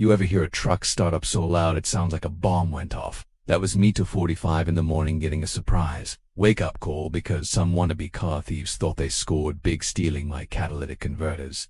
You ever hear a truck start up so loud it sounds like a bomb went off? That was me 2:45 in the morning getting a surprise wake-up call because some wannabe car thieves thought they scored big stealing my catalytic converters.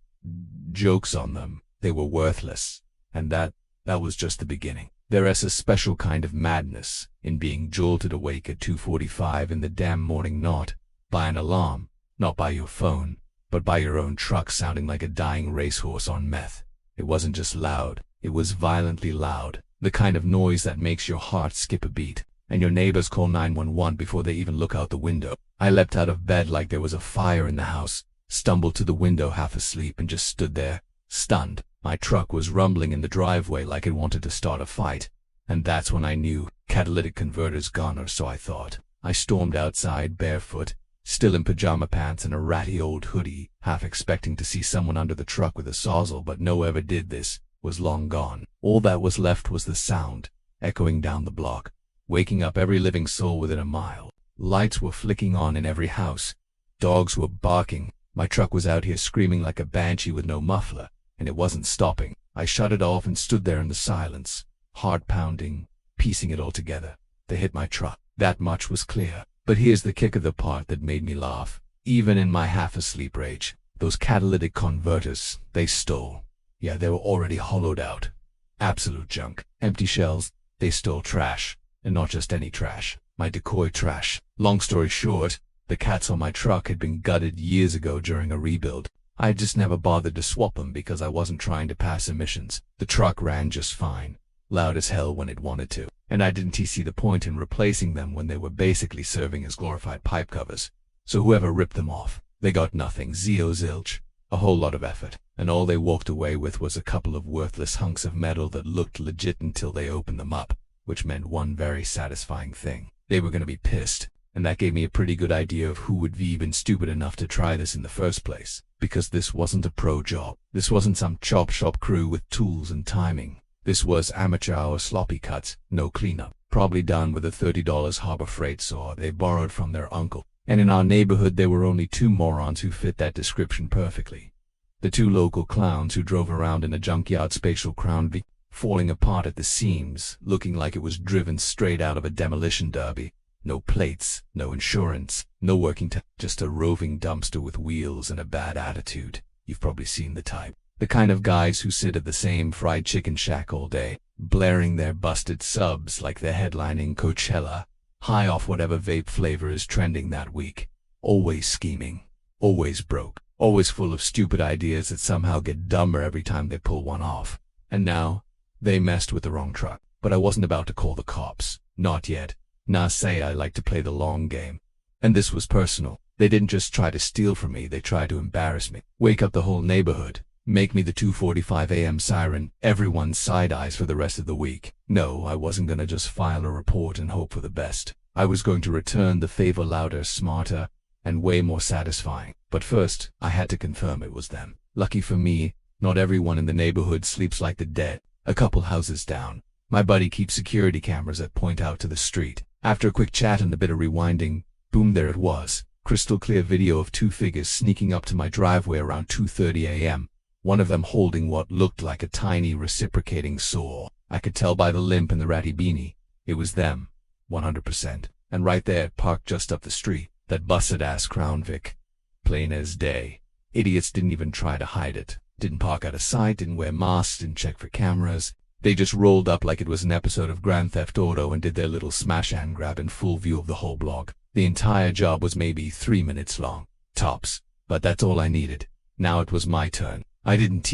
Joke's on them. They were worthless. And that was just the beginning. There is a special kind of madness in being jolted awake at 2:45 in the damn morning, not by an alarm, not by your phone, but by your own truck sounding like a dying racehorse on meth. It wasn't just loud, it was violently loud, the kind of noise that makes your heart skip a beat, and your neighbors call 911 before they even look out the window. I leapt out of bed like there was a fire in the house, stumbled to the window half asleep, and just stood there, stunned. My truck was rumbling in the driveway like it wanted to start a fight, and that's when I knew catalytic converters gone, or so I thought. I stormed outside barefoot, still in pajama pants and a ratty old hoodie, half expecting to see someone under the truck with a sawzall, but no ever did. This was long gone. All that was left was the sound, echoing down the block, waking up every living soul within a mile. Lights were flicking on in every house. Dogs were barking. My truck was out here screaming like a banshee with no muffler, and it wasn't stopping. I shut it off and stood there in the silence, heart pounding, piecing it all together. They hit my truck. That much was clear. But here's the kick of the part that made me laugh. Even in my half-asleep rage, those catalytic converters, they stole. Yeah, they were already hollowed out. Absolute junk. Empty shells. They stole trash. And not just any trash. My decoy trash. Long story short, the cats on my truck had been gutted years ago during a rebuild. I just never bothered to swap them because I wasn't trying to pass emissions. The truck ran just fine. Loud as hell when it wanted to. And I didn't see the point in replacing them when they were basically serving as glorified pipe covers. So whoever ripped them off, they got nothing. Zilch. A whole lot of effort. And all they walked away with was a couple of worthless hunks of metal that looked legit until they opened them up, which meant one very satisfying thing. They were going to be pissed. And that gave me a pretty good idea of who would be even stupid enough to try this in the first place. Because this wasn't a pro job. This wasn't some chop shop crew with tools and timing. This was amateur hour sloppy cuts, no cleanup. Probably done with a $30 Harbor Freight saw they borrowed from their uncle. And in our neighborhood there were only two morons who fit that description perfectly. The two local clowns who drove around in a junkyard spatial Crown Vic, falling apart at the seams, looking like it was driven straight out of a demolition derby. No plates, no insurance, no working time, just a roving dumpster with wheels and a bad attitude. You've probably seen the type. The kind of guys who sit at the same fried chicken shack all day, blaring their busted subs like they're headlining Coachella, high off whatever vape flavor is trending that week. Always scheming, always broke, always full of stupid ideas that somehow get dumber every time they pull one off. And now, they messed with the wrong truck. But I wasn't about to call the cops. Not yet. Nah, say I like to play the long game. And this was personal. They didn't just try to steal from me, they tried to embarrass me. Wake up the whole neighborhood. Make me the 2:45 a.m. siren, everyone's side eyes for the rest of the week. No, I wasn't gonna just file a report and hope for the best. I was going to return the favor louder, smarter, and way more satisfying. But first, I had to confirm it was them. Lucky for me, not everyone in the neighborhood sleeps like the dead. A couple houses down, my buddy keeps security cameras that point out to the street. After a quick chat and a bit of rewinding, boom, there it was. Crystal clear video of two figures sneaking up to my driveway around 2:30 a.m. One of them holding what looked like a tiny reciprocating saw. I could tell by the limp and the ratty beanie. It was them. 100%. And right there, parked just up the street. That busted-ass Crown Vic. Plain as day. Idiots didn't even try to hide it. Didn't park out of sight, didn't wear masks, didn't check for cameras. They just rolled up like it was an episode of Grand Theft Auto and did their little smash and grab in full view of the whole block. The entire job was maybe 3 minutes long. Tops. But that's all I needed. Now it was my turn. I didn't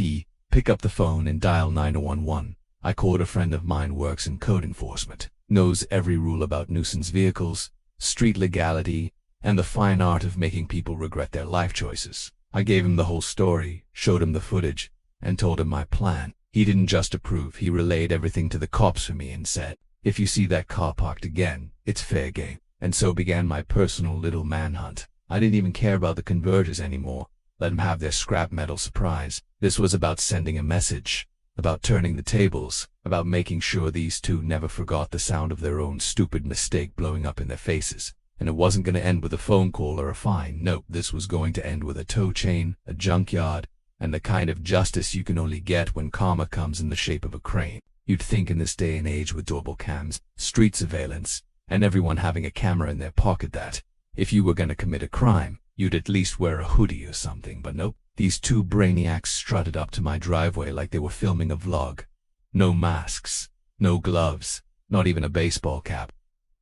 pick up the phone and dial 911. I called a friend of mine, works in code enforcement, knows every rule about nuisance vehicles, street legality, and the fine art of making people regret their life choices. I gave him the whole story, showed him the footage, and told him my plan. He didn't just approve, he relayed everything to the cops for me and said, if you see that car parked again, it's fair game. And so began my personal little manhunt. I didn't even care about the converters anymore. Let them have their scrap metal surprise. This was about sending a message, about turning the tables, about making sure these two never forgot the sound of their own stupid mistake blowing up in their faces. And it wasn't going to end with a phone call or a fine. Nope, this was going to end with a tow chain, a junkyard, and the kind of justice you can only get when karma comes in the shape of a crane. You'd think in this day and age with doorbell cams, street surveillance, and everyone having a camera in their pocket that, if you were gonna commit a crime, you'd at least wear a hoodie or something, but nope. These two brainiacs strutted up to my driveway like they were filming a vlog. No masks, no gloves, not even a baseball cap.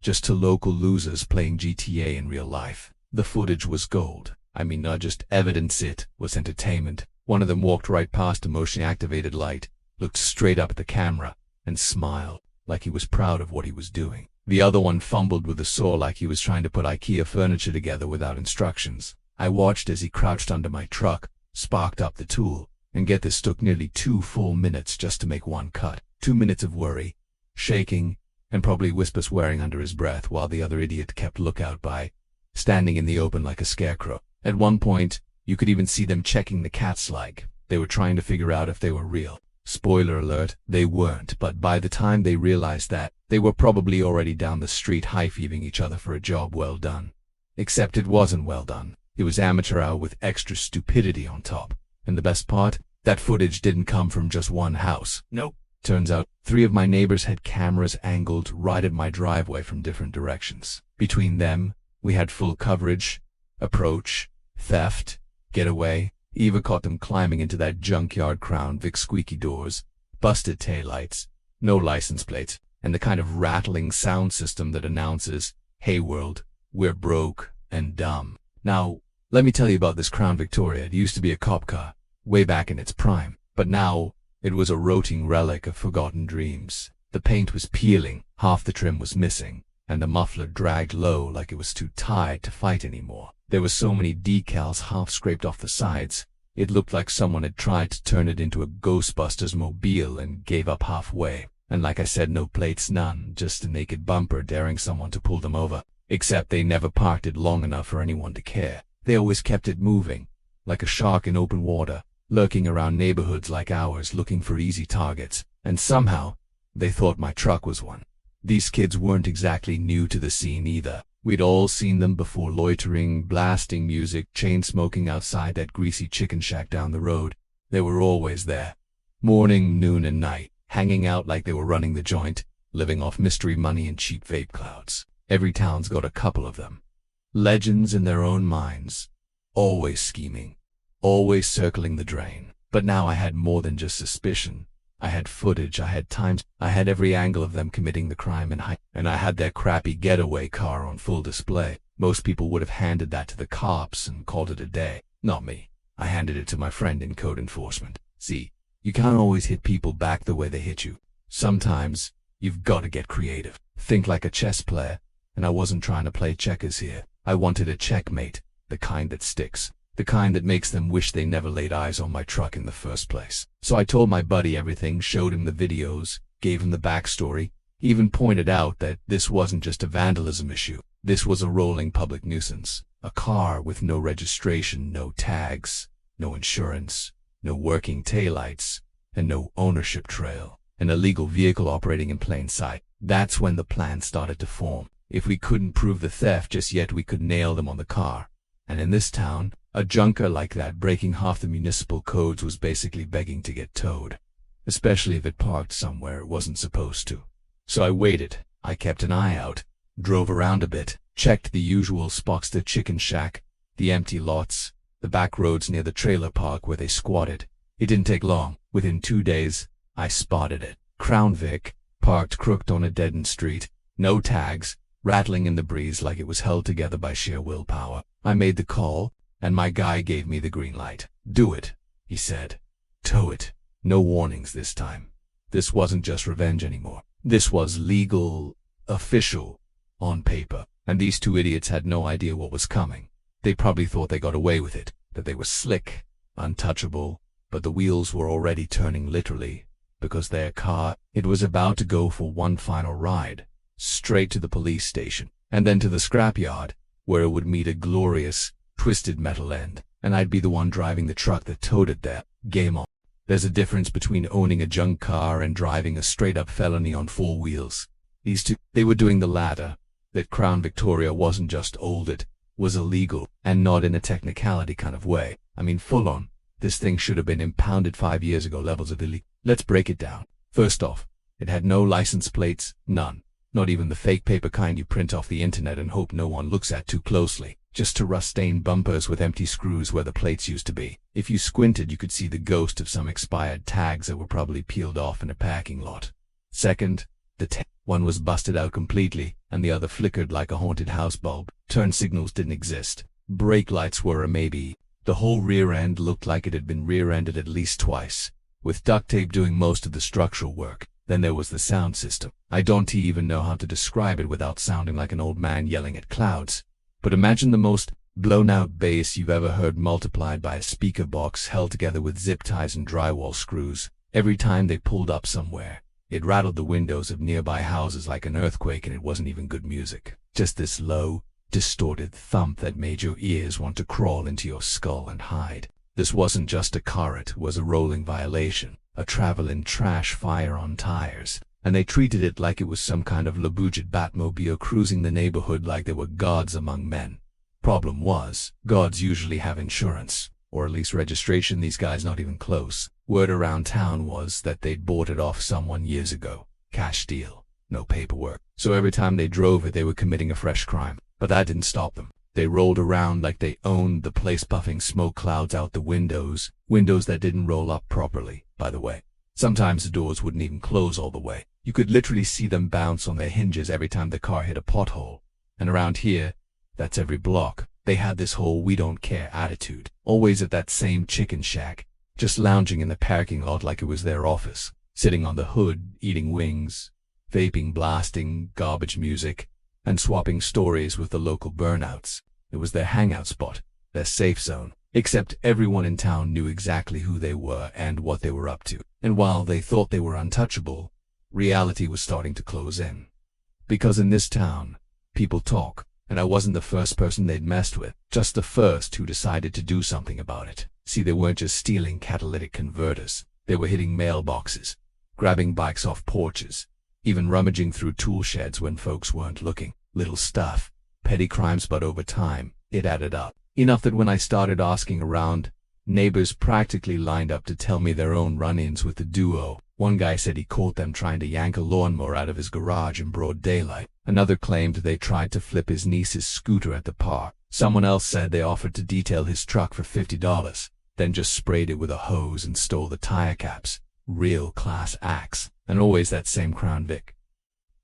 Just two local losers playing GTA in real life. The footage was gold. I mean, not just evidence, it was entertainment. One of them walked right past a motion-activated light, looked straight up at the camera, and smiled, like he was proud of what he was doing. The other one fumbled with a saw like he was trying to put IKEA furniture together without instructions. I watched as he crouched under my truck, sparked up the tool, and get this, took nearly 2 full minutes just to make one cut. 2 minutes of worry, shaking, and probably whisper swearing under his breath while the other idiot kept lookout by, standing in the open like a scarecrow. At one point, you could even see them checking the cats like they were trying to figure out if they were real. Spoiler alert, they weren't, but by the time they realized that, they were probably already down the street high-fiving each other for a job well done. Except it wasn't well done. It was amateur hour with extra stupidity on top. And the best part? That footage didn't come from just one house. Nope. Turns out, 3 of my neighbors had cameras angled right at my driveway from different directions. Between them, we had full coverage, approach, theft, getaway. Eva caught them climbing into that junkyard Crown Vic squeaky doors, busted taillights, no license plates, and the kind of rattling sound system that announces, "Hey world, we're broke and dumb." Now, let me tell you about this Crown Victoria. It used to be a cop car, way back in its prime, but now it was a rotting relic of forgotten dreams. The paint was peeling, half the trim was missing, and the muffler dragged low like it was too tired to fight anymore. There were so many decals half scraped off the sides, it looked like someone had tried to turn it into a Ghostbusters mobile and gave up halfway. And like I said, no plates, none, just a naked bumper daring someone to pull them over. Except they never parked it long enough for anyone to care. They always kept it moving, like a shark in open water, lurking around neighborhoods like ours looking for easy targets. And somehow, they thought my truck was one. These kids weren't exactly new to the scene either. We'd all seen them before, loitering, blasting music, chain-smoking outside that greasy chicken shack down the road. They were always there. Morning, noon, and night, hanging out like they were running the joint, living off mystery money and cheap vape clouds. Every town's got a couple of them. Legends in their own minds. Always scheming. Always circling the drain. But now I had more than just suspicion. I had footage, I had times, I had every angle of them committing the crime, and I had their crappy getaway car on full display. Most people would have handed that to the cops and called it a day. Not me. I handed it to my friend in code enforcement. See, you can't always hit people back the way they hit you. Sometimes, you've got to get creative. Think like a chess player, and I wasn't trying to play checkers here. I wanted a checkmate, the kind that sticks. The kind that makes them wish they never laid eyes on my truck in the first place. So I told my buddy everything, showed him the videos, gave him the backstory, even pointed out that this wasn't just a vandalism issue. This was a rolling public nuisance. A car with no registration, no tags, no insurance, no working taillights, and no ownership trail. An illegal vehicle operating in plain sight. That's when the plan started to form. If we couldn't prove the theft just yet, we could nail them on the car. And in this town, a junker like that breaking half the municipal codes was basically begging to get towed, especially if it parked somewhere it wasn't supposed to. So I waited. I kept an eye out, drove around a bit, checked the usual spots, the chicken shack, the empty lots, the back roads near the trailer park where they squatted. It didn't take long. Within 2 days, I spotted it. Crown Vic, parked crooked on a dead-end street, no tags, rattling in the breeze like it was held together by sheer willpower. I made the call, and my guy gave me the green light. "Do it," he said. "Tow it." No warnings this time. This wasn't just revenge anymore. This was legal, official, on paper. And these two idiots had no idea what was coming. They probably thought they got away with it, that they were slick, untouchable, but the wheels were already turning literally, because their car, it was about to go for one final ride, straight to the police station, and then to the scrapyard, where it would meet a glorious, twisted metal end, and I'd be the one driving the truck that towed it there. Game on. There's a difference between owning a junk car and driving a straight-up felony on 4 wheels. These two, they were doing the latter. That Crown Victoria wasn't just old, it was illegal, and not in a technicality kind of way. I mean full on. This thing should have been impounded 5 years ago. Levels of illegal. Let's break it down. First off, it had no license plates, none. Not even the fake paper kind you print off the internet and hope no one looks at too closely. Just two rust-stained bumpers with empty screws where the plates used to be. If you squinted, you could see the ghost of some expired tags that were probably peeled off in a parking lot. Second, the one was busted out completely, and the other flickered like a haunted house bulb. Turn signals didn't exist. Brake lights were a maybe. The whole rear end looked like it had been rear-ended at least twice, with duct tape doing most of the structural work. Then there was the sound system. I don't even know how to describe it without sounding like an old man yelling at clouds. But imagine the most blown-out bass you've ever heard multiplied by a speaker box held together with zip ties and drywall screws. Every time they pulled up somewhere, it rattled the windows of nearby houses like an earthquake, and it wasn't even good music. Just this low, distorted thump that made your ears want to crawl into your skull and hide. This wasn't just a car, it was a rolling violation, a traveling trash fire on tires. And they treated it like it was some kind of Labujet Batmobile cruising the neighborhood like they were gods among men. Problem was, gods usually have insurance, or at least registration. These guys not even close. Word around town was that they'd bought it off someone years ago. Cash deal, no paperwork. So every time they drove it, they were committing a fresh crime. But that didn't stop them. They rolled around like they owned the place, puffing smoke clouds out the windows that didn't roll up properly, by the way. Sometimes the doors wouldn't even close all the way. You could literally see them bounce on their hinges every time the car hit a pothole. And around here, that's every block, they had this whole we don't care attitude. Always at that same chicken shack, just lounging in the parking lot like it was their office, sitting on the hood, eating wings, vaping, blasting garbage music, and swapping stories with the local burnouts. It was their hangout spot, their safe zone. Except everyone in town knew exactly who they were and what they were up to. And while they thought they were untouchable, reality was starting to close in. Because in this town, people talk, and I wasn't the first person they'd messed with, just the first who decided to do something about it. See, they weren't just stealing catalytic converters. They were hitting mailboxes, grabbing bikes off porches, even rummaging through tool sheds when folks weren't looking. Little stuff, petty crimes, but over time, it added up. Enough that when I started asking around, neighbors practically lined up to tell me their own run-ins with the duo. One guy said he caught them trying to yank a lawnmower out of his garage in broad daylight. Another claimed they tried to flip his niece's scooter at the park. Someone else said they offered to detail his truck for $50, then just sprayed it with a hose and stole the tire caps. Real class acts. And always that same Crown Vic.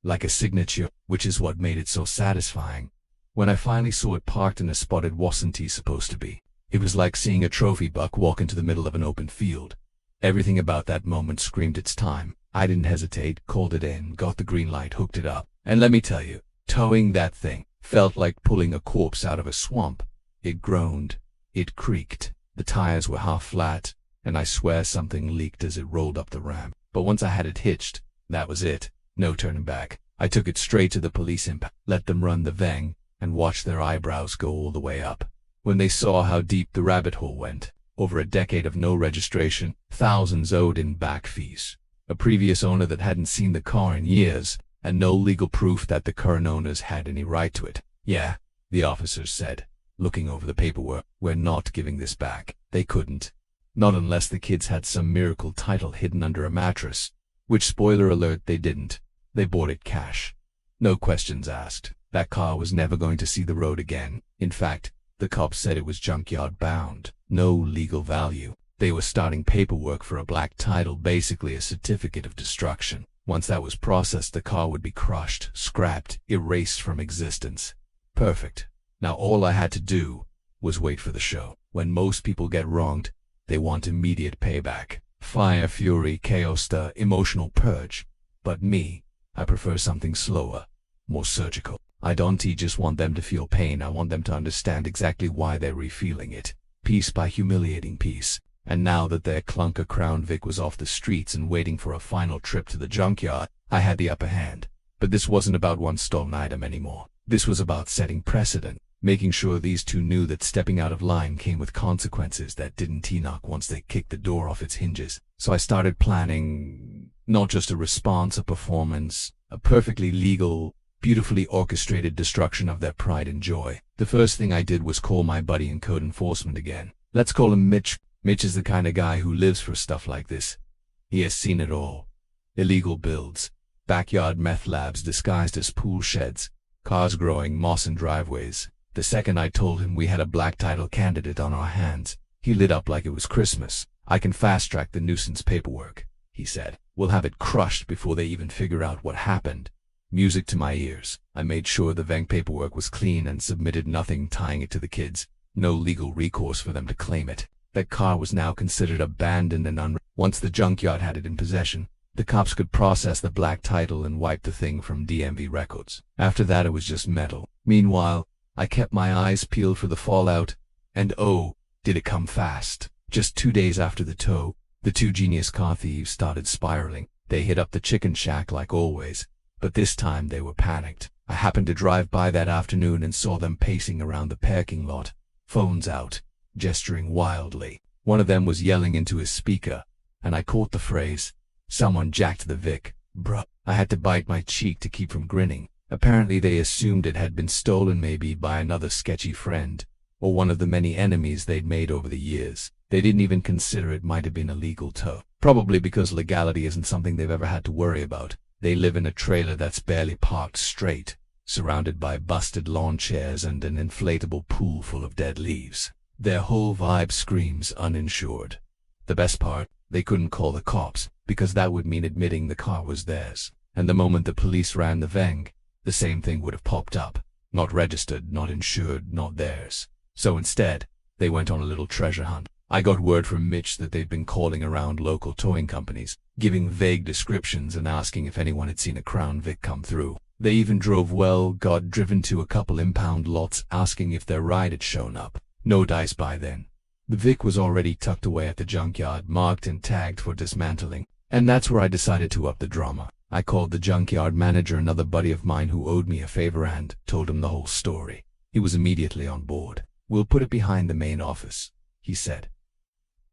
Like a signature, which is what made it so satisfying. When I finally saw it parked in a spot it wasn't supposed to be, it was like seeing a trophy buck walk into the middle of an open field. Everything about that moment screamed it's time. I didn't hesitate, called it in, got the green light, hooked it up. And let me tell you, towing that thing felt like pulling a corpse out of a swamp. It groaned, it creaked, the tires were half flat, and I swear something leaked as it rolled up the ramp. But once I had it hitched, that was it. No turning back. I took it straight to the police impound, let them run the veng, and watch their eyebrows go all the way up when they saw how deep the rabbit hole went. Over a decade of no registration, thousands owed in back fees, a previous owner that hadn't seen the car in years, and no legal proof that the current owners had any right to it. Yeah, the officers said, looking over the paperwork, we're not giving this back. They couldn't. Not unless the kids had some miracle title hidden under a mattress, which, spoiler alert, they didn't. They bought it cash. No questions asked. That car was never going to see the road again. In fact, the cops said it was junkyard bound. No legal value. They were starting paperwork for a black title, basically a certificate of destruction. Once that was processed, the car would be crushed, scrapped, erased from existence. Perfect. Now all I had to do was wait for the show. When most people get wronged, they want immediate payback. Fire, fury, chaos, the emotional purge. But me, I prefer something slower, more surgical. I don't just want them to feel pain, I want them to understand exactly why they're re-feeling it. Piece by humiliating piece. And now that their clunker Crown Vic was off the streets and waiting for a final trip to the junkyard, I had the upper hand. But this wasn't about one stolen item anymore. This was about setting precedent, making sure these two knew that stepping out of line came with consequences that didn't knock once they kicked the door off its hinges. So I started planning not just a response, a performance, a perfectly legal, beautifully orchestrated destruction of their pride and joy. The first thing I did was call my buddy in code enforcement again. Let's call him Mitch. Mitch is the kind of guy who lives for stuff like this. He has seen it all. Illegal builds, backyard meth labs disguised as pool sheds, cars growing moss in driveways. The second I told him we had a black title candidate on our hands, he lit up like it was Christmas. "I can fast-track the nuisance paperwork," he said. "We'll have it crushed before they even figure out what happened." Music to my ears. I made sure the Venk paperwork was clean and submitted nothing tying it to the kids. No legal recourse for them to claim it. That car was now considered abandoned and once the junkyard had it in possession, the cops could process the black title and wipe the thing from DMV records. After that it was just metal. Meanwhile, I kept my eyes peeled for the fallout, and oh, did it come fast. Just 2 days after the tow, the two genius car thieves started spiraling. They hit up the chicken shack like always, but this time they were panicked. I happened to drive by that afternoon and saw them pacing around the parking lot, phones out, gesturing wildly. One of them was yelling into his speaker, and I caught the phrase, "Someone jacked the Vic, bruh." I had to bite my cheek to keep from grinning. Apparently they assumed it had been stolen, maybe by another sketchy friend, or one of the many enemies they'd made over the years. They didn't even consider it might have been a legal tow. Probably because legality isn't something they've ever had to worry about. They live in a trailer that's barely parked straight, surrounded by busted lawn chairs and an inflatable pool full of dead leaves. Their whole vibe screams uninsured. The best part, they couldn't call the cops, because that would mean admitting the car was theirs. And the moment the police ran the Veng, the same thing would have popped up. Not registered, not insured, not theirs. So instead, they went on a little treasure hunt. I got word from Mitch that they'd been calling around local towing companies, giving vague descriptions and asking if anyone had seen a Crown Vic come through. They even got driven to a couple impound lots asking if their ride had shown up. No dice by then. The Vic was already tucked away at the junkyard, marked and tagged for dismantling. And that's where I decided to up the drama. I called the junkyard manager, another buddy of mine who owed me a favor, and told him the whole story. He was immediately on board. "We'll put it behind the main office," he said.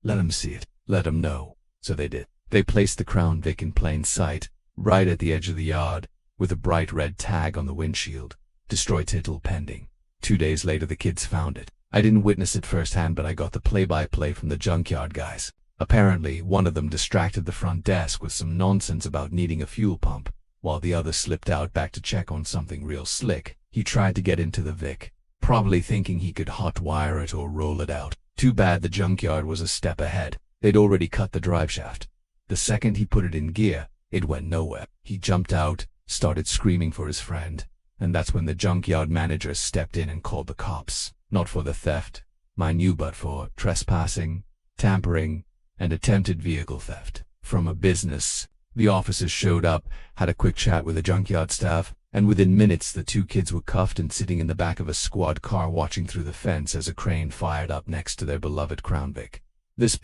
"Let 'em see it. Let 'em know." So they did. They placed the Crown Vic in plain sight, right at the edge of the yard, with a bright red tag on the windshield. "Destroy title pending." 2 days later the kids found it. I didn't witness it firsthand, but I got the play-by-play from the junkyard guys. Apparently, one of them distracted the front desk with some nonsense about needing a fuel pump, while the other slipped out back to check on something real slick. He tried to get into the Vic, probably thinking he could hot-wire it or roll it out. Too bad the junkyard was a step ahead. They'd already cut the driveshaft. The second he put it in gear, it went nowhere. He jumped out, started screaming for his friend, and that's when the junkyard manager stepped in and called the cops. Not for the theft, mind you, but for trespassing, tampering, and attempted vehicle theft. From a business. The officers showed up, had a quick chat with the junkyard staff, and within minutes the two kids were cuffed and sitting in the back of a squad car watching through the fence as a crane fired up next to their beloved Crown Vic. This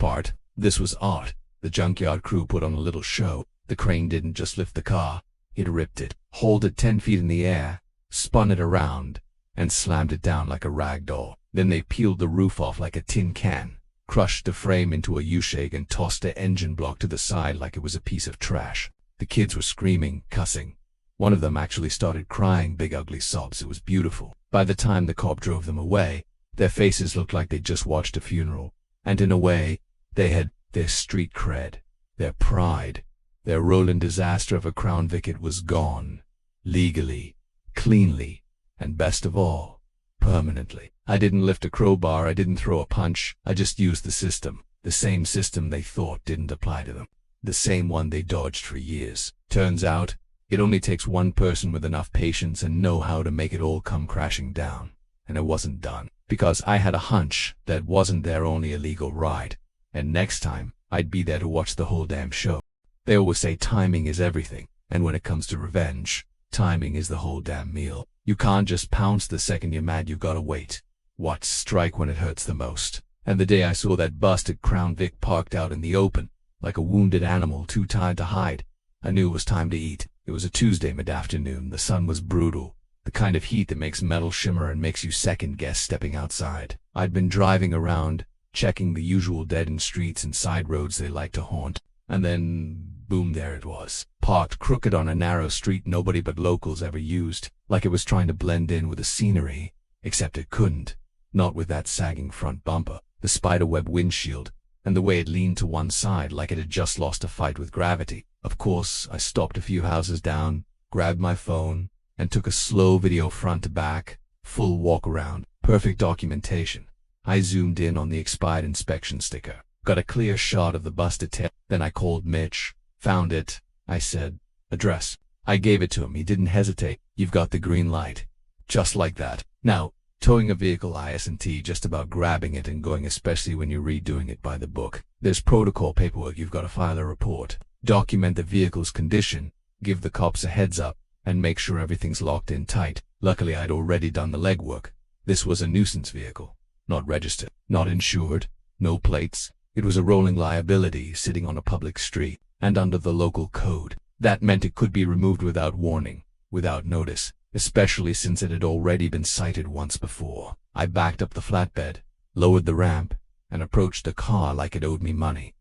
was art. The junkyard crew put on a little show. The crane didn't just lift the car, it ripped it, hauled it 10 feet in the air, spun it around, and slammed it down like a rag doll. Then they peeled the roof off like a tin can, crushed the frame into a U-shake, and tossed the engine block to the side like it was a piece of trash. The kids were screaming, cussing. One of them actually started crying big ugly sobs. It was beautiful. By the time the cop drove them away, their faces looked like they'd just watched a funeral. And in a way, they had their street cred, their pride, their rolling disaster of a Crown Vic. It was gone. Legally, cleanly, and best of all, permanently. I didn't lift a crowbar, I didn't throw a punch, I just used the system. The same system they thought didn't apply to them. The same one they dodged for years. Turns out, it only takes one person with enough patience and know-how to make it all come crashing down. And it wasn't done. Because I had a hunch that wasn't their only illegal ride. And next time, I'd be there to watch the whole damn show. They always say timing is everything. And when it comes to revenge, timing is the whole damn meal. You can't just pounce the second you're mad, you gotta wait. Watch strike when it hurts the most. And the day I saw that busted Crown Vic parked out in the open, like a wounded animal too tired to hide, I knew it was time to eat. It was a Tuesday mid-afternoon. The sun was brutal, the kind of heat that makes metal shimmer and makes you second-guess stepping outside. I'd been driving around, checking the usual dead-end streets and side roads they like to haunt, and then, boom, there it was. Parked crooked on a narrow street nobody but locals ever used, like it was trying to blend in with the scenery, except it couldn't. Not with that sagging front bumper, the spiderweb windshield, and the way it leaned to one side like it had just lost a fight with gravity. Of course, I stopped a few houses down, grabbed my phone, and took a slow video front to back, full walk around, perfect documentation. I zoomed in on the expired inspection sticker, got a clear shot of the busted tail. Then I called Mitch, found it. I said, "Address." I gave it to him. He didn't hesitate. "You've got the green light." Just like that. Now, towing a vehicle isn't just about grabbing it and going, especially when you're redoing it by the book. There's protocol paperwork. You've got to file a report, document the vehicle's condition, give the cops a heads up, and make sure everything's locked in tight. Luckily, I'd already done the legwork. This was a nuisance vehicle, not registered, not insured, no plates. It was a rolling liability sitting on a public street, and under the local code. That meant it could be removed without warning, without notice, especially since it had already been cited once before. I backed up the flatbed, lowered the ramp, and approached the car like it owed me money.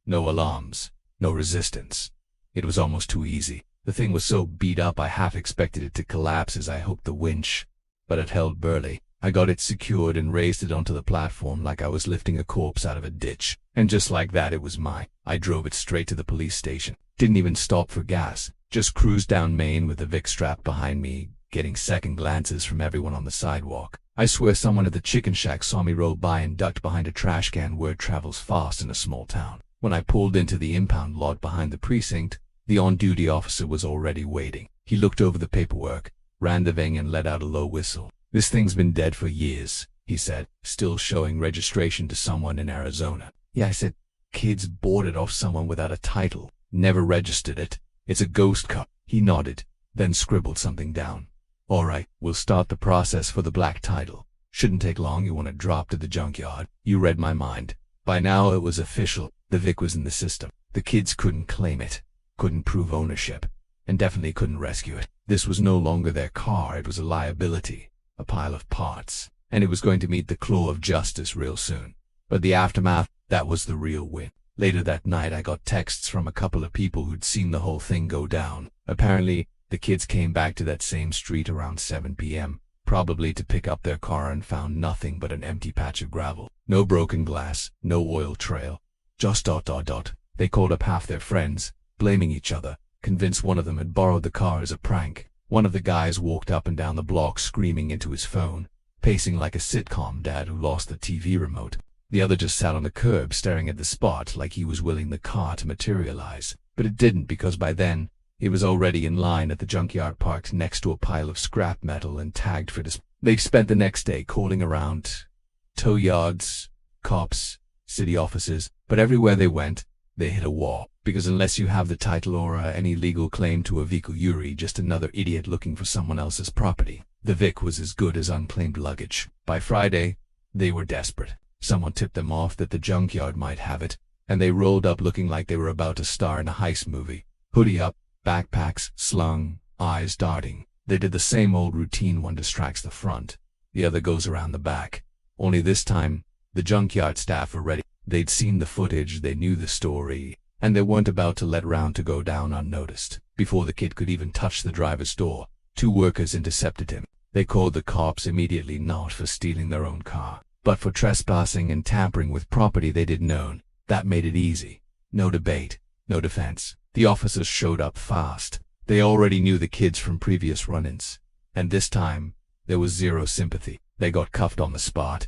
No alarms, no resistance. It was almost too easy. The thing was so beat up I half expected it to collapse as I hooked the winch, but it held burly. I got it secured and raised it onto the platform like I was lifting a corpse out of a ditch. And just like that, it was mine. I drove it straight to the police station. Didn't even stop for gas. Just cruised down Main with the Vic strapped behind me, getting second glances from everyone on the sidewalk. I swear someone at the chicken shack saw me roll by and ducked behind a trash can. Word travels fast in a small town. When I pulled into the impound lot behind the precinct, the on-duty officer was already waiting. He looked over the paperwork, ran the thing, and let out a low whistle. "This thing's been dead for years," he said, still showing registration to someone in Arizona. "Yeah," I said. "Kids bought it off someone without a title. Never registered it. It's a ghost car." He nodded, then scribbled something down. "All right, we'll start the process for the black title. Shouldn't take long. You want to drop to the junkyard." You read my mind. By now it was official. The Vic was in the system. The kids couldn't claim it, couldn't prove ownership, and definitely couldn't rescue it. This was no longer their car. It was a liability, a pile of parts, and it was going to meet the claw of justice real soon. But the aftermath, that was the real win. Later that night, I got texts from a couple of people who'd seen the whole thing go down. Apparently, the kids came back to that same street around 7 p.m., probably to pick up their car, and found nothing but an empty patch of gravel. No broken glass, no oil trail, just ... They called up half their friends, blaming each other, convinced one of them had borrowed the car as a prank. One of the guys walked up and down the block screaming into his phone, pacing like a sitcom dad who lost the TV remote. The other just sat on the curb staring at the spot like he was willing the car to materialize. But it didn't, because by then, it was already in line at the junkyard parked next to a pile of scrap metal and tagged for disposal. They spent the next day calling around tow yards, cops, city offices, but everywhere they went, they hit a wall. Because unless you have the title or any legal claim to a vehicle, you're just another idiot looking for someone else's property. The Vic was as good as unclaimed luggage. By Friday, they were desperate. Someone tipped them off that the junkyard might have it, and they rolled up looking like they were about to star in a heist movie. Hoodie up, backpacks slung, eyes darting. They did the same old routine. One distracts the front, the other goes around the back. Only this time, the junkyard staff were ready. They'd seen the footage, they knew the story, and they weren't about to let round to go down unnoticed. Before the kid could even touch the driver's door, 2 workers intercepted him. They called the cops immediately, not for stealing their own car, but for trespassing and tampering with property they didn't own. That made it easy. No debate, no defense. The officers showed up fast. They already knew the kids from previous run-ins, and this time, there was zero sympathy. They got cuffed on the spot,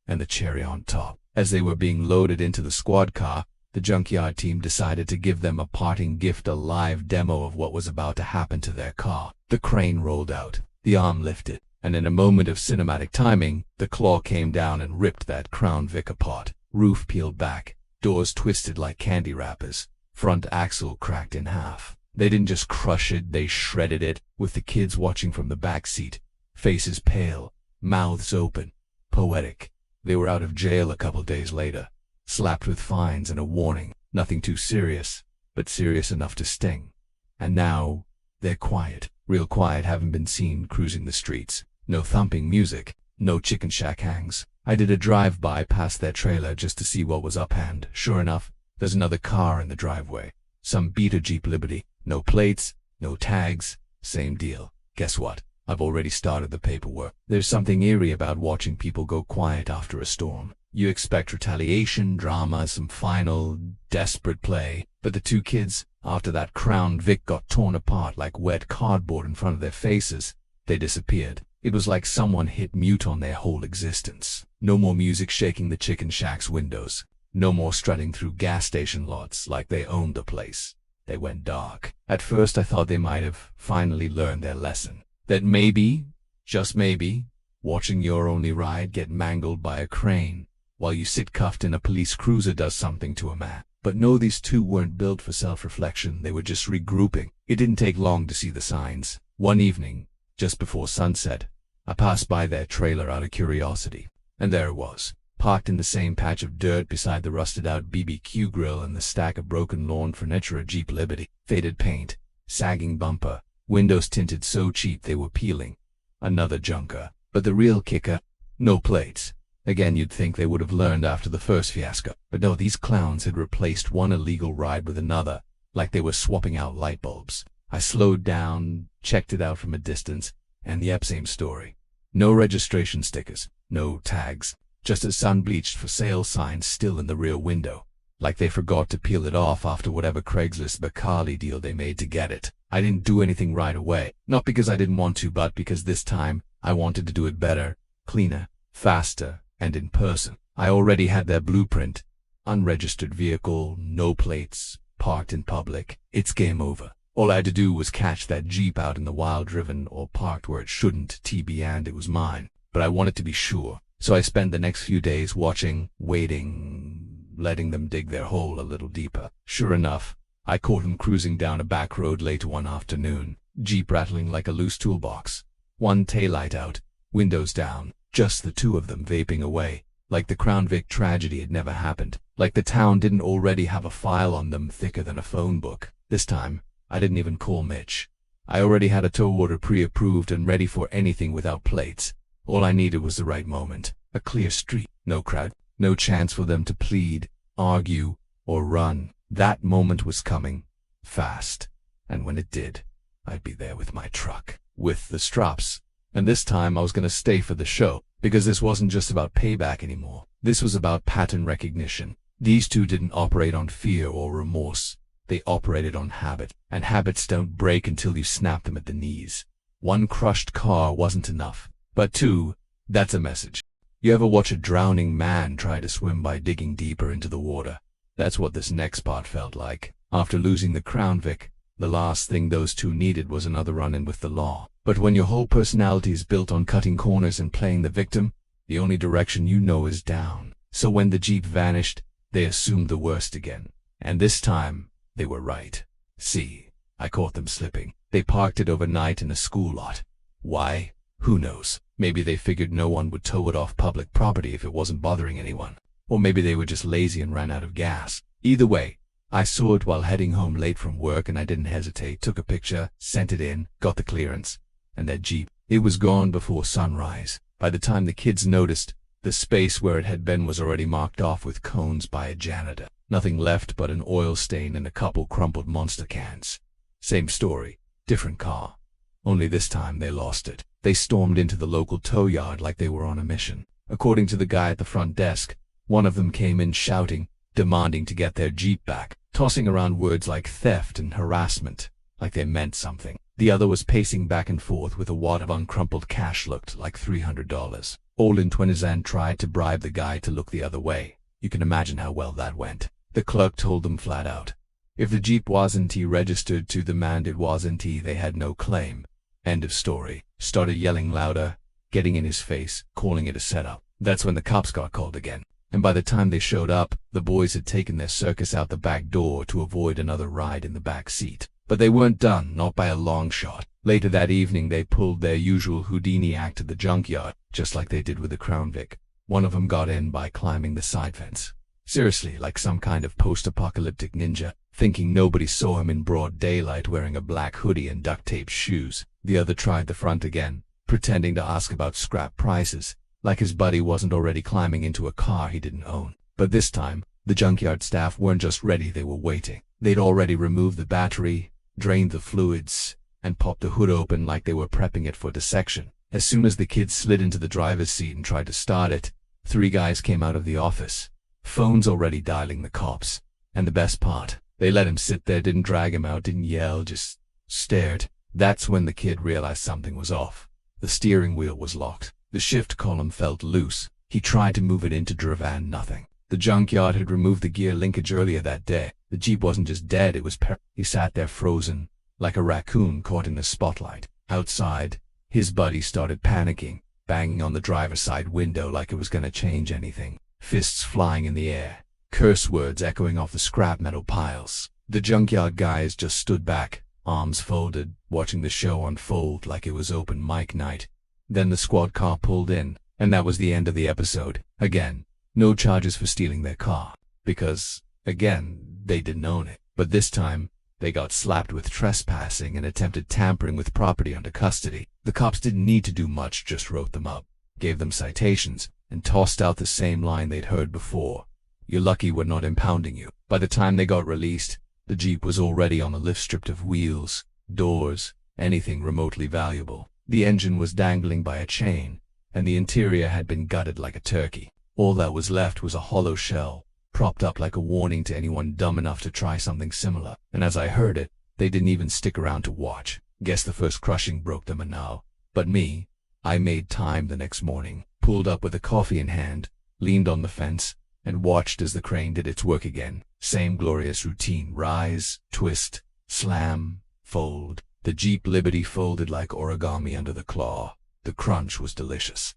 and the cherry on top. As they were being loaded into the squad car, the junkyard team decided to give them a parting gift, a live demo of what was about to happen to their car. The crane rolled out, the arm lifted, and in a moment of cinematic timing, the claw came down and ripped that Crown Vic apart. Roof peeled back, doors twisted like candy wrappers, front axle cracked in half. They didn't just crush it, they shredded it, with the kids watching from the back seat, faces pale, mouths open, poetic. They were out of jail a couple days later, slapped with fines and a warning. Nothing too serious, but serious enough to sting. And now, they're quiet, real quiet, haven't been seen cruising the streets. No thumping music, no chicken shack hangs. I did a drive-by past their trailer just to see what was uphand. Sure enough, there's another car in the driveway. Some beater Jeep Liberty. No plates, no tags, same deal. Guess what? I've already started the paperwork. There's something eerie about watching people go quiet after a storm. You expect retaliation, drama, some final, desperate play. But the two kids, after that Crown Vic got torn apart like wet cardboard in front of their faces, they disappeared. It was like someone hit mute on their whole existence. No more music shaking the chicken shack's windows. No more strutting through gas station lots like they owned the place. They went dark. At first I thought they might have finally learned their lesson. That maybe, just maybe, watching your only ride get mangled by a crane while you sit cuffed in a police cruiser does something to a man. But no, these two weren't built for self-reflection. They were just regrouping. It didn't take long to see the signs. One evening, just before sunset, I passed by their trailer out of curiosity. And there it was, parked in the same patch of dirt beside the rusted-out BBQ grill and the stack of broken lawn furniture, a Jeep Liberty. Faded paint, sagging bumper, windows tinted so cheap they were peeling. Another junker. But the real kicker, no plates. Again, you'd think they would have learned after the first fiasco. But no, these clowns had replaced one illegal ride with another, like they were swapping out light bulbs. I slowed down, checked it out from a distance, and yep, same story. No registration stickers, no tags, just a sun-bleached for sale sign still in the rear window, like they forgot to peel it off after whatever Craigslist Bacardi deal they made to get it. I didn't do anything right away, not because I didn't want to, but because this time I wanted to do it better, cleaner, faster, and in person. I already had their blueprint. Unregistered vehicle, no plates, parked in public. It's game over. All I had to do was catch that Jeep out in the wild, driven or parked where it shouldn't, and it was mine. But I wanted to be sure. So I spent the next few days watching, waiting, letting them dig their hole a little deeper. Sure enough, I caught them cruising down a back road late one afternoon, Jeep rattling like a loose toolbox. One taillight out, windows down, just the two of them vaping away, like the Crown Vic tragedy had never happened, like the town didn't already have a file on them thicker than a phone book. This time, I didn't even call Mitch. I already had a tow order pre-approved and ready for anything without plates. All I needed was the right moment, a clear street, no crowd, no chance for them to plead, argue, or run. That moment was coming, fast, and when it did, I'd be there with my truck, with the straps. And this time I was going to stay for the show, because this wasn't just about payback anymore. This was about pattern recognition. These two didn't operate on fear or remorse. They operated on habit, and habits don't break until you snap them at the knees. One crushed car wasn't enough, but two, that's a message. You ever watch a drowning man try to swim by digging deeper into the water? That's what this next part felt like. After losing the Crown Vic, the last thing those two needed was another run-in with the law. But when your whole personality is built on cutting corners and playing the victim, the only direction you know is down. So when the Jeep vanished, they assumed the worst again. And this time, they were right. See, I caught them slipping. They parked it overnight in a school lot. Why? Who knows? Maybe they figured no one would tow it off public property if it wasn't bothering anyone. Or maybe they were just lazy and ran out of gas. Either way, I saw it while heading home late from work and I didn't hesitate. Took a picture, sent it in, got the clearance. And that Jeep, it was gone before sunrise. By the time the kids noticed, the space where it had been was already marked off with cones by a janitor. Nothing left but an oil stain and a couple crumpled Monster cans. Same story, different car. Only this time they lost it. They stormed into the local tow yard like they were on a mission. According to the guy at the front desk, one of them came in shouting, demanding to get their Jeep back, tossing around words like theft and harassment, like they meant something. The other was pacing back and forth with a wad of uncrumpled cash looked like $300. All in twinners and tried to bribe the guy to look the other way. You can imagine how well that went. The clerk told them flat out, if the Jeep wasn't registered to the man it wasn't, they had no claim. End of story. Started yelling louder, getting in his face, calling it a setup. That's when the cops got called again. And by the time they showed up, the boys had taken their circus out the back door to avoid another ride in the back seat. But they weren't done, not by a long shot. Later that evening they pulled their usual Houdini act at the junkyard, just like they did with the Crown Vic. One of them got in by climbing the side fence. Seriously, like some kind of post-apocalyptic ninja, thinking nobody saw him in broad daylight wearing a black hoodie and duct-taped shoes. The other tried the front again, pretending to ask about scrap prices, like his buddy wasn't already climbing into a car he didn't own. But this time, the junkyard staff weren't just ready, they were waiting. They'd already removed the battery, drained the fluids, and popped the hood open like they were prepping it for dissection. As soon as the kids slid into the driver's seat and tried to start it, 3 guys came out of the office, phones already dialing the cops. And the best part, they let him sit there, didn't drag him out, didn't yell, just stared. That's when the kid realized something was off. The steering wheel was locked. The shift column felt loose. He tried to move it into drive, nothing. The junkyard had removed the gear linkage earlier that day. The Jeep wasn't just dead, it was He sat there frozen, like a raccoon caught in the spotlight. Outside, his buddy started panicking, banging on the driver's side window like it was gonna change anything. Fists flying in the air, curse words echoing off the scrap metal piles. The junkyard guys just stood back, arms folded, watching the show unfold like it was open mic night. Then the squad car pulled in, and that was the end of the episode. Again, no charges for stealing their car, because, again, they didn't own it. But this time, they got slapped with trespassing and attempted tampering with property under custody. The cops didn't need to do much, just wrote them up, gave them citations, and tossed out the same line they'd heard before. You're lucky we're not impounding you. By the time they got released, the Jeep was already on the lift, stripped of wheels, doors, anything remotely valuable. The engine was dangling by a chain, and the interior had been gutted like a turkey. All that was left was a hollow shell, propped up like a warning to anyone dumb enough to try something similar. And as I heard it, they didn't even stick around to watch. Guess the first crushing broke them and now. But me, I made time the next morning, pulled up with a coffee in hand, leaned on the fence, and watched as the crane did its work again. Same glorious routine: rise, twist, slam, fold. The Jeep Liberty folded like origami under the claw. The crunch was delicious.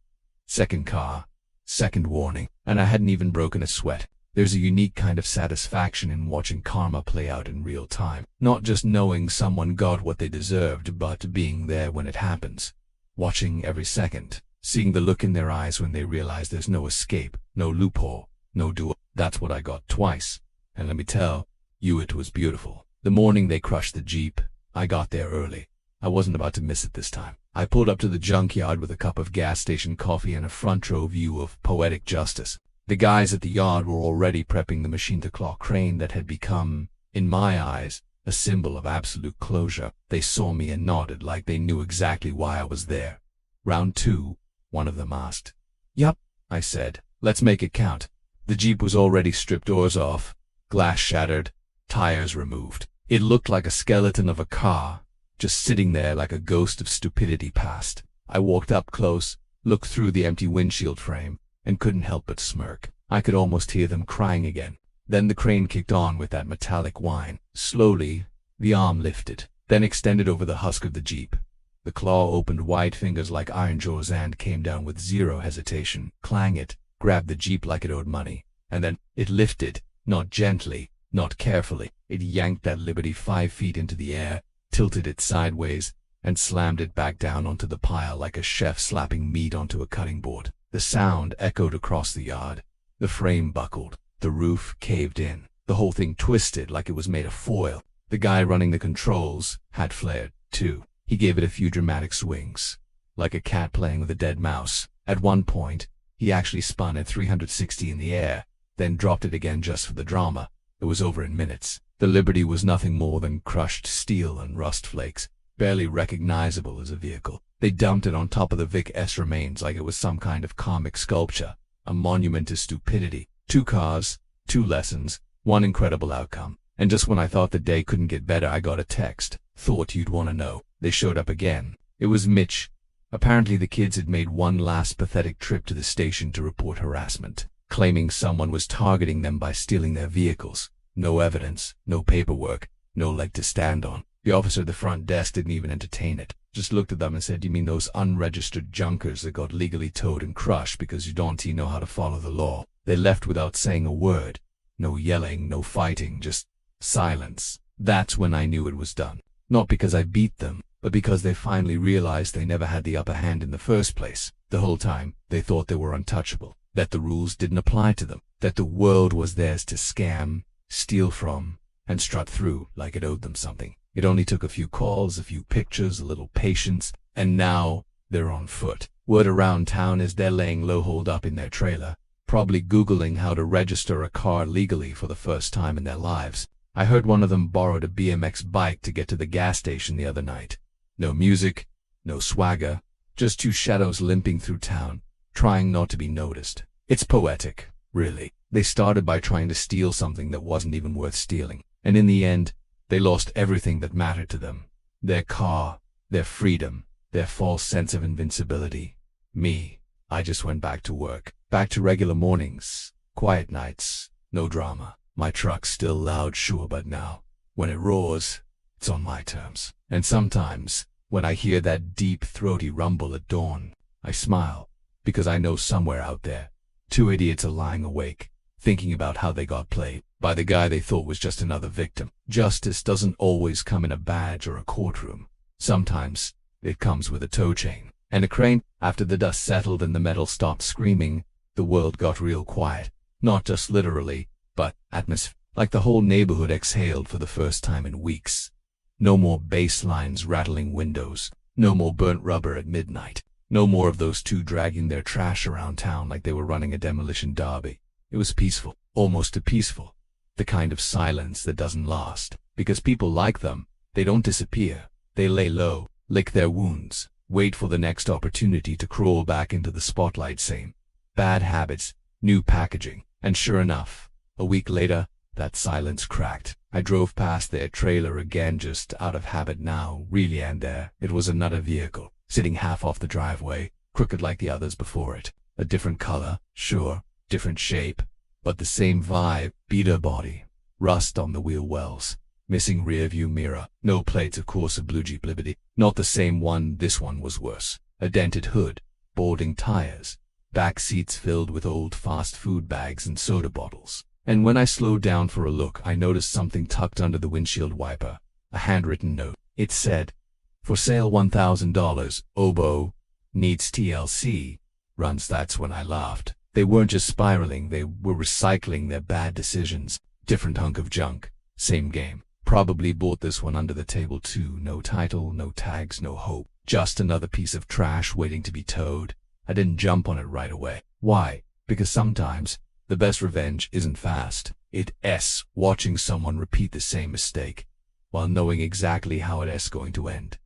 Second car, second warning, and I hadn't even broken a sweat. There's a unique kind of satisfaction in watching karma play out in real time. Not just knowing someone got what they deserved, but being there when it happens. Watching every second, seeing the look in their eyes when they realize there's no escape, no loophole, no do. That's what I got twice. And let me tell you, it was beautiful. The morning they crushed the Jeep, I got there early. I wasn't about to miss it this time. I pulled up to the junkyard with a cup of gas station coffee and a front row view of poetic justice. The guys at the yard were already prepping the machine-to-claw crane that had become, in my eyes, a symbol of absolute closure. They saw me and nodded like they knew exactly why I was there. Round 2, one of them asked. Yup, I said. Let's make it count. The Jeep was already stripped, doors off, glass shattered, tires removed. It looked like a skeleton of a car, just sitting there like a ghost of stupidity past. I walked up close, looked through the empty windshield frame, and couldn't help but smirk. I could almost hear them crying again. Then the crane kicked on with that metallic whine. Slowly, the arm lifted, then extended over the husk of the Jeep. The claw opened wide, fingers like iron jaws, and came down with zero hesitation. Clang it, grabbed the Jeep like it owed money, and then it lifted, not gently, not carefully. It yanked that Liberty 5 feet into the air, tilted it sideways, and slammed it back down onto the pile like a chef slapping meat onto a cutting board. The sound echoed across the yard. The frame buckled. The roof caved in. The whole thing twisted like it was made of foil. The guy running the controls had flared, too. He gave it a few dramatic swings, like a cat playing with a dead mouse. At one point, he actually spun at 360 in the air, then dropped it again just for the drama. It was over in minutes. The Liberty was nothing more than crushed steel and rust flakes, barely recognizable as a vehicle. They dumped it on top of the Vic S remains like it was some kind of comic sculpture, a monument to stupidity. 2 cars, 2 lessons, 1 incredible outcome. And just when I thought the day couldn't get better, I got a text. Thought you'd want to know. They showed up again. It was Mitch. Apparently the kids had made one last pathetic trip to the station to report harassment, claiming someone was targeting them by stealing their vehicles. No evidence, no paperwork, no leg to stand on. The officer at the front desk didn't even entertain it. Just looked at them and said, "You mean those unregistered junkers that got legally towed and crushed because you don't know how to follow the law?" They left without saying a word. No yelling, no fighting, just silence. That's when I knew it was done. Not because I beat them, but because they finally realized they never had the upper hand in the first place. The whole time, they thought they were untouchable, that the rules didn't apply to them, that the world was theirs to scam, steal from, and strut through like it owed them something. It only took a few calls, a few pictures, a little patience, and now they're on foot. Word around town is they're laying low, holed up in their trailer, probably Googling how to register a car legally for the first time in their lives. I heard one of them borrowed a BMX bike to get to the gas station the other night. No music, no swagger, just 2 shadows limping through town, trying not to be noticed. It's poetic, really. They started by trying to steal something that wasn't even worth stealing. And in the end, they lost everything that mattered to them. Their car, their freedom, their false sense of invincibility. Me, I just went back to work. Back to regular mornings, quiet nights, no drama. My truck's still loud, sure, but now, when it roars, it's on my terms. And sometimes, when I hear that deep, throaty rumble at dawn, I smile, because I know somewhere out there, two idiots are lying awake, thinking about how they got played by the guy they thought was just another victim. Justice doesn't always come in a badge or a courtroom. Sometimes, it comes with a tow chain and a crane. After the dust settled and the metal stopped screaming, the world got real quiet. Not just literally, but atmosphere. Like the whole neighborhood exhaled for the first time in weeks. No more bass lines rattling windows. No more burnt rubber at midnight. No more of those two dragging their trash around town like they were running a demolition derby. It was peaceful, almost too peaceful. The kind of silence that doesn't last. Because people like them, they don't disappear. They lay low, lick their wounds, wait for the next opportunity to crawl back into the spotlight. Same bad habits, new packaging. And sure enough, a week later, that silence cracked. I drove past their trailer again, just out of habit now, really, and there it was another vehicle, sitting half off the driveway, crooked like the others before it. A different color, sure, different shape, but the same vibe. Beater body, rust on the wheel wells, missing rear view mirror, no plates, of course, a blue Jeep Liberty. Not the same one, this one was worse. A dented hood, balding tires, back seats filled with old fast food bags and soda bottles. And when I slowed down for a look, I noticed something tucked under the windshield wiper. A handwritten note. It said, "For sale $1,000, oboe, needs TLC, runs." That's when I laughed. They weren't just spiraling, they were recycling their bad decisions. Different hunk of junk, same game. Probably bought this one under the table too. No title, no tags, no hope. Just another piece of trash waiting to be towed. I didn't jump on it right away. Why? Because sometimes, the best revenge isn't fast. It's watching someone repeat the same mistake, while knowing exactly how it's going to end.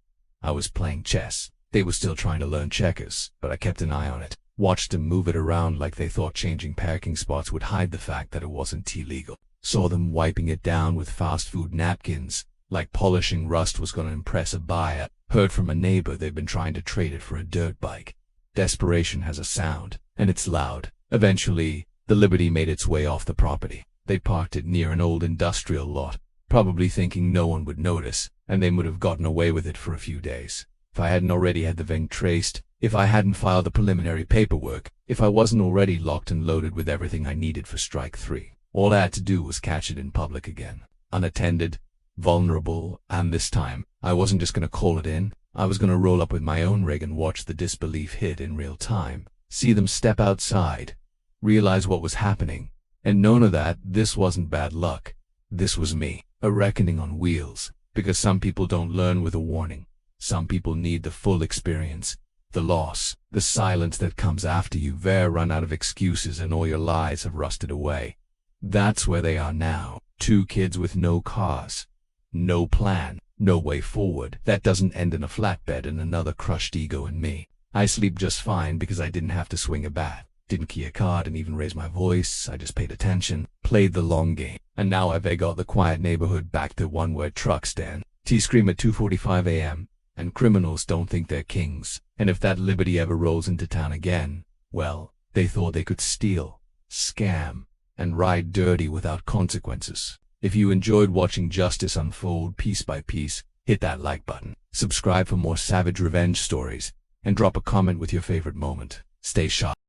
I was playing chess. They were still trying to learn checkers, but I kept an eye on it. Watched them move it around like they thought changing parking spots would hide the fact that it wasn't illegal. Saw them wiping it down with fast food napkins, like polishing rust was going to impress a buyer. Heard from a neighbor they've been trying to trade it for a dirt bike. Desperation has a sound, and it's loud. Eventually, the Liberty made its way off the property. They parked it near an old industrial lot, probably thinking no one would notice, and they would have gotten away with it for a few days. If I hadn't already had the VIN traced, if I hadn't filed the preliminary paperwork, if I wasn't already locked and loaded with everything I needed for strike 3. All I had to do was catch it in public again. Unattended, vulnerable, and this time, I wasn't just gonna call it in. I was gonna roll up with my own rig and watch the disbelief hit in real time. See them step outside, realize what was happening, and know that this wasn't bad luck. This was me. A reckoning on wheels. Because some people don't learn with a warning. Some people need the full experience. The loss, the silence that comes after you run out of excuses and all your lies have rusted away. That's where they are now. Two kids with no cars. No plan. No way forward. That doesn't end in a flatbed and another crushed ego in me. I sleep just fine because I didn't have to swing a bat. Didn't key a card and even raise my voice. I just paid attention. Played the long game. And now I've got the quiet neighborhood back to one where trucks stand. T-scream at 2:45 a.m. And criminals don't think they're kings. And if that Liberty ever rolls into town again, well, they thought they could steal, scam, and ride dirty without consequences. If you enjoyed watching justice unfold piece by piece, hit that like button, subscribe for more savage revenge stories, and drop a comment with your favorite moment. Stay sharp.